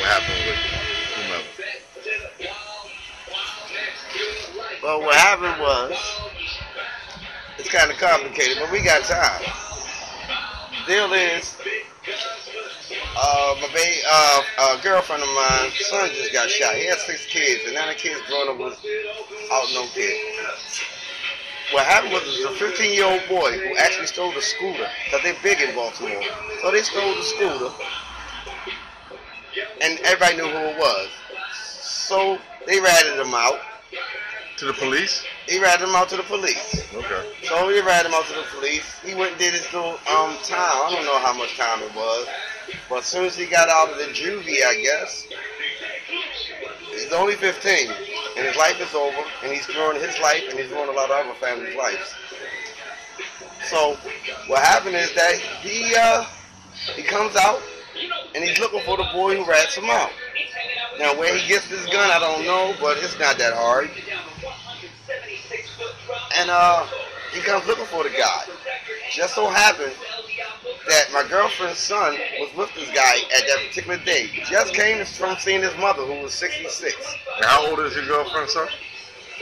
happened with whomever. Well, what happened was, it's kind of complicated, but we got time. The deal is, a girlfriend of mine, son just got shot. He had 6 kids, and now the kids growing up was out no kid. What happened was a 15-year-old boy who actually stole the scooter, because they're big in Baltimore. So they stole the scooter, and everybody knew who it was. So they ratted him out. To the police? He ratted him out to the police. Okay. So he ratted him out to the police. He went and did his little time. I don't know how much time it was. But as soon as he got out of the juvie, I guess, he's only 15. And his life is over. And he's ruining his life, and he's ruining a lot of other families' lives. So what happened is that he comes out, and he's looking for the boy who rats him out. Now, where he gets this gun, I don't know, but it's not that hard. And he comes looking for the guy. Just so happened that my girlfriend's son was with this guy at that particular day. Just came from seeing his mother, who was 66. And how old is your girlfriend's son?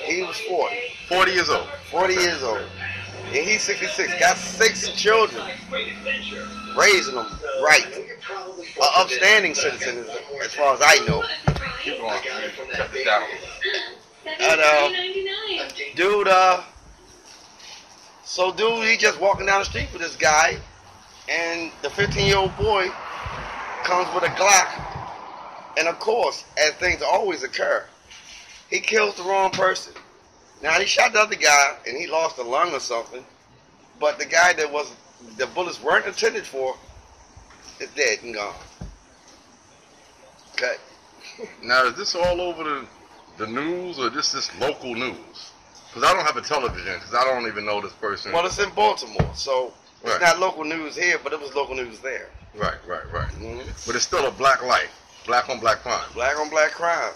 He was 40. 40 years old. 40 years old. And he's 66. Got 6 children. Raising them right. An upstanding citizen, as far as I know. Keep going. Cut this down. And, dude, he just walking down the street with this guy, and the 15-year-old boy comes with a Glock, and of course, as things always occur, he kills the wrong person. Now, he shot the other guy, and he lost a lung or something, but the guy that the bullets weren't intended for is dead and gone. Okay. Now, is this all over the news, or this local news? Because I don't have a television, because I don't even know this person. Well, it's in Baltimore, so it's Right. not local news here, but it was local news there. Right. Mm-hmm. But it's still a black life, black on black crime. Black on black crime.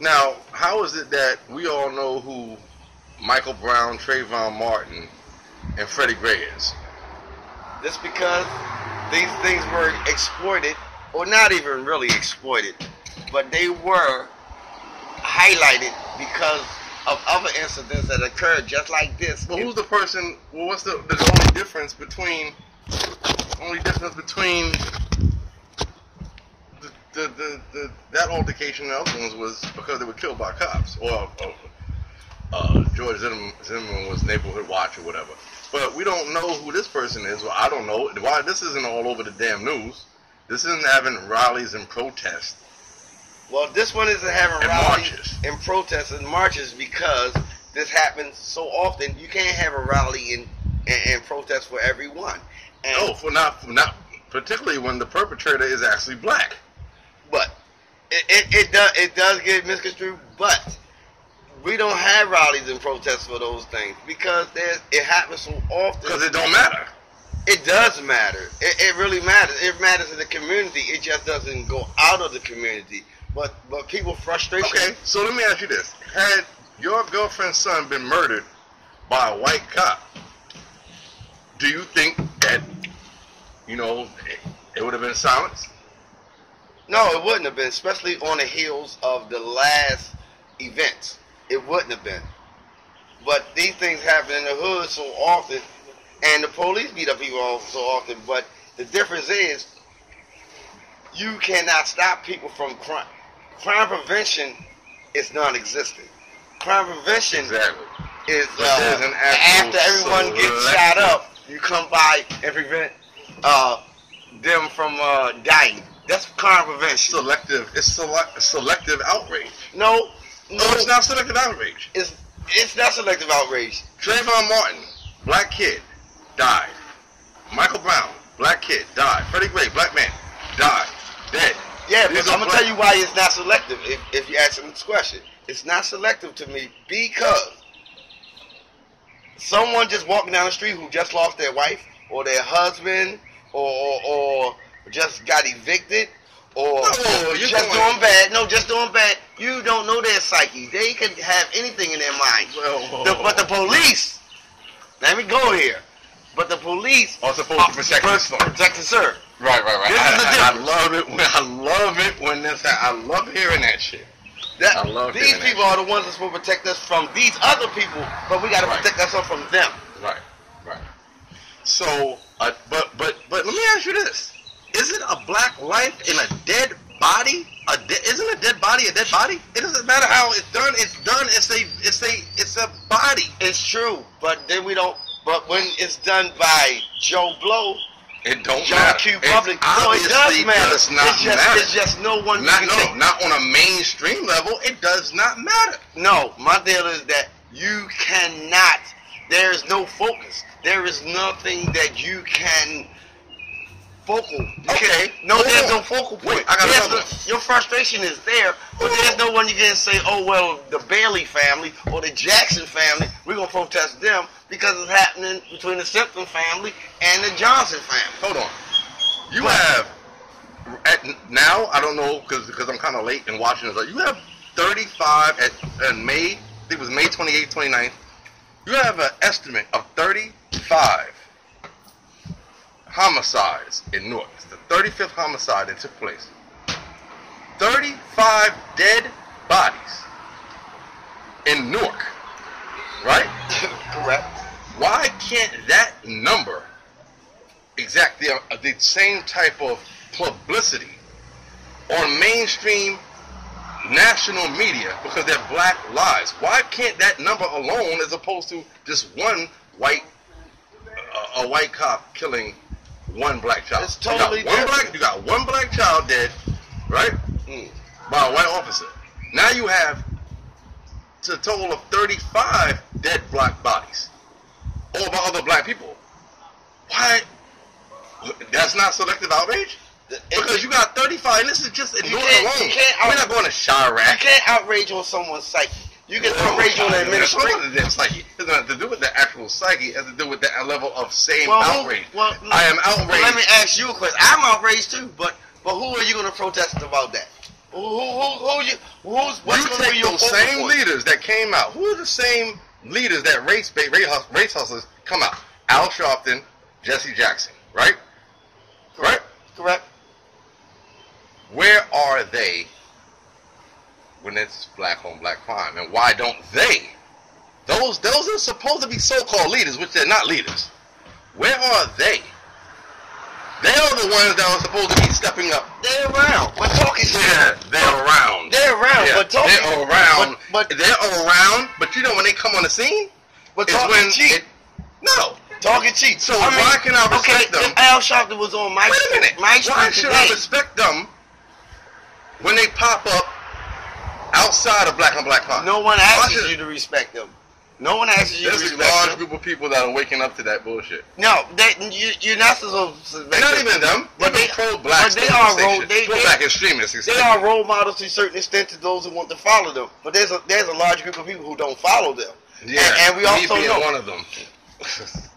Now, how is it that we all know who Michael Brown, Trayvon Martin, and Freddie Gray is? Just because these things were exploited, or not even really exploited, but they were highlighted because of other incidents that occurred just like this. But who's the person? Well, what's the only difference between that altercation and the other ones was because they were killed by cops, or George Zimmerman was neighborhood watch or whatever. But we don't know who this person is, or I don't know why this isn't all over the damn news. This isn't having rallies and protests. Well, this one isn't having And rallies marches. and protests and marches because this happens so often. You can't have a rally and protest for everyone. And No, for not particularly when the perpetrator is actually black. But it does get misconstrued. But we don't have rallies and protests for those things because it happens so often. Because it don't matter. It does matter. It really matters. It matters in the community. It just doesn't go out of the community. But people frustration. Okay, so let me ask you this: had your girlfriend's son been murdered by a white cop, do you think that it would have been silenced? No, it wouldn't have been, especially on the heels of the last events. It wouldn't have been. But these things happen in the hood so often, and the police beat up people so often. But the difference is, you cannot stop people from crime. Crime prevention is non-existent. Crime prevention Exactly. is there's an actual after everyone gets shot up, you come by and prevent them from dying. That's crime prevention. Selective. It's selective outrage. No, It's not selective outrage. It's not selective outrage. Trayvon Martin, black kid, died. Michael Brown, black kid, died. Freddie Gray, black man, died. Dead. Yeah, These but are I'm going to black- tell you why it's not selective if you ask me this question. It's not selective to me because someone just walking down the street who just lost their wife or their husband or just got evicted or just doing bad. No, just doing bad. You don't know their psyche. They could have anything in their mind. But the police, let me go here. But the police are supposed to protect the son. Protect the sir. Right. This is the I difference. love it when this. I love hearing that shit. That, I love these hearing that people are the ones that's supposed to protect us from these other people, but we got to Right. protect ourselves from them. Right. So, but let me ask you this: isn't a black life in a dead body isn't a dead body a dead body? It doesn't matter how it's done. It's done. It's a body. It's true, but then we don't. But when it's done by Joe Blow, It don't John matter. Q. It Public, no, it obviously does matter. does not matter. It's just no one. Not you can say, not on a mainstream level. It does not matter. No, my deal is that you cannot. There is no focus. There is nothing that you can focal. Okay. No, Hold there's on. no focal point. Wait, I got There's another one. your frustration is there, but there's no one you can say, oh, well, the Bailey family or the Jackson family, we're going to protest them because it's happening between the Simpson family and the Johnson family. Hold on. You have now. I don't know because I'm kind of late in watching this. You have 35 in May. I think it was May 28th, 29th. You have an estimate of 35 homicides in Newark. It's the 35th homicide that took place. 35 dead bodies in Newark. Right? Correct. Why can't that number exact the same type of publicity on mainstream national media because they're black lives? Why can't that number alone, as opposed to just one white a white cop killing one black child? It's totally You got one black child dead, right? By a white officer. Now you have a total of 35 dead black bodies, all by other black people. Why? That's not selective outrage? Because you got 35, and this is just in Newark alone. We're not going to Chirac. You can't outrage on someone's psyche. You can outrage on the administration. It's not to do with the actual psyche. It has to do with that level of same Well, outrage. well, I am outraged. Let me ask you a question. I'm outraged too, but who are you going to protest about that? What's You going to be take your those focal same point? leaders that came out. Who are the same leaders that race hustlers come out? Al Sharpton, Jesse Jackson, right? Right? Correct. Where are they when it's black on black crime? And why don't they? Those are supposed to be so-called leaders, which they're not leaders. Where are they? They are the ones that are supposed to be stepping up. They're around, but talking shit. Yeah, they're around. They're around, Yeah, but talking. they're around. But they're around. But you know when they come on the scene, but it's talking when cheap. no. Talking cheap. So why can I respect them? If Al Sharpton was on my Wait a minute. my Why street should today, I respect them when they pop up outside of black on black crime? no one asks should- you to respect them. No one asks you to There's a respect large them. group of people that are waking up to that bullshit. No, you're not supposed to. Not even them. But Even they pro-black but they are pro-black extremists. They are role models to a certain extent to those who want to follow them. But there's a large group of people who don't follow them. Yeah, and we also being know one of them.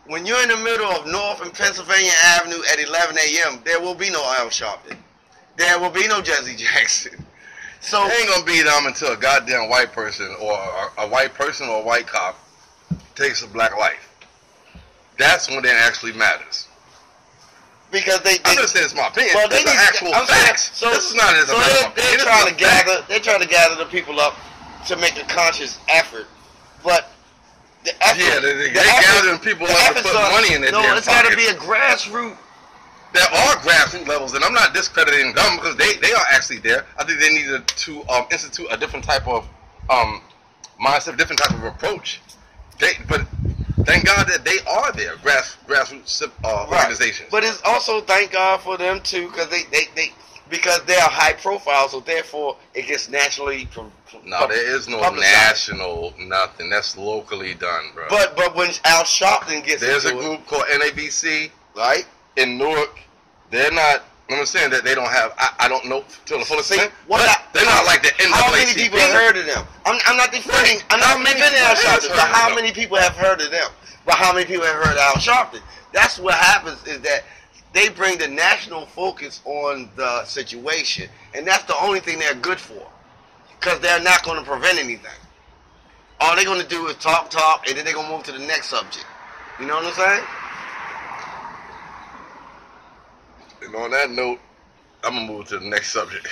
when you're in the middle of North and Pennsylvania Avenue at 11 a.m., there will be no Al Sharpton. There will be no Jesse Jackson. So It ain't gonna be them until a goddamn white person or a white person or a white cop takes a black life. That's when it actually matters. because they I understand it's my opinion. well, Well, they it's need actual I'm saying, facts. So, This is not as a so matter they're, of opinion. they're trying This to is a fact. gather. They're trying to gather the people up to make a conscious effort, but the effort, Yeah, they're effort- gathering people the up to efforts put are- money in their No, damn it's got to be pockets. a grassroots. There are grassroots levels, and I'm not discrediting them because they are actually there. I think they needed to institute a different type of mindset, different type of approach. But thank God that they are there, grassroots organizations. But it's also thank God for them too, because because they are high profile, so therefore it gets naturally No, there is no publicized. national nothing. That's locally done, bro. But when Al Sharpton gets There's a into group called NABC right? in Newark. They're not. I'm saying that they don't have. I don't know to the fullest extent. what But I- they're not like the NAACP. How many people have heard of them? I'm not defending. I'm How not many defending Al people have Sharpton. heard But of how them? many people have heard of them? But how many people have heard of Al Sharpton? That's what happens is that they bring the national focus on the situation, and that's the only thing they're good for, because they're not going to prevent anything. All they're going to do is talk, and then they're going to move to the next subject. You know what I'm saying? And on that note, I'm gonna move to the next subject.